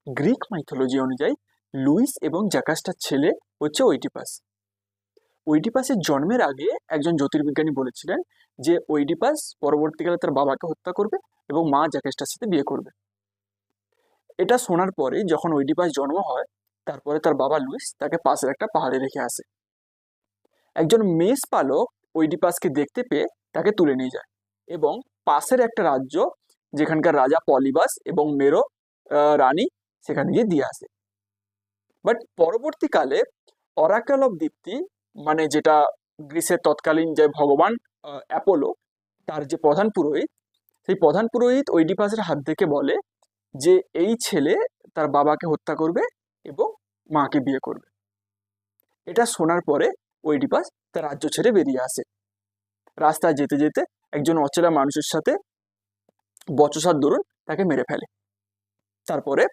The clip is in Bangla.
গ্রিক মাইথোলজি অনুযায়ী লুইস এবং জ্যাকাস্টার ছেলে হচ্ছে ওইডিপাস। ওইডিপাসের জন্মের আগে একজন জ্যোতির্বিজ্ঞানী বলেছিলেন যে ওইডিপাস পরবর্তীকালে তার বাবাকে হত্যা করবে এবং মা জ্যাকাস্টার সাথে বিয়ে করবে। এটা শোনার পরে যখন ওইডিপাস জন্ম হয়, তারপরে তার বাবা লুইস তাকে পাশের একটা পাহাড়ে রেখে আসে। একজন মেষ পালক ওইডিপাসকে দেখতে পেয়ে তাকে তুলে নিয়ে যায় এবং পাশের একটা রাজ্য, যেখানকার রাজা পলিবাস এবং মেরো রানী, সেখানে গিয়ে দিয়ে আসে। বাট পরবর্তীকালে অরাকেল অফ দীপ্তি, মানে যেটা গ্রিসের তৎকালীন যে ভগবান অ্যাপোলো, তার যে প্রধান পুরোহিত, সেই প্রধান পুরোহিত ওইডিপাসের হাত থেকে বলে যে এই ছেলে তার বাবাকে হত্যা করবে এবং মাকে বিয়ে করবে। এটা শোনার পরে ওইডিপাস তার রাজ্য ছেড়ে বেরিয়ে আসে। রাস্তায় যেতে যেতে একজন অচেনা মানুষের সাথে বচসার দরুন তাকে মেরে ফেলে। তারপরে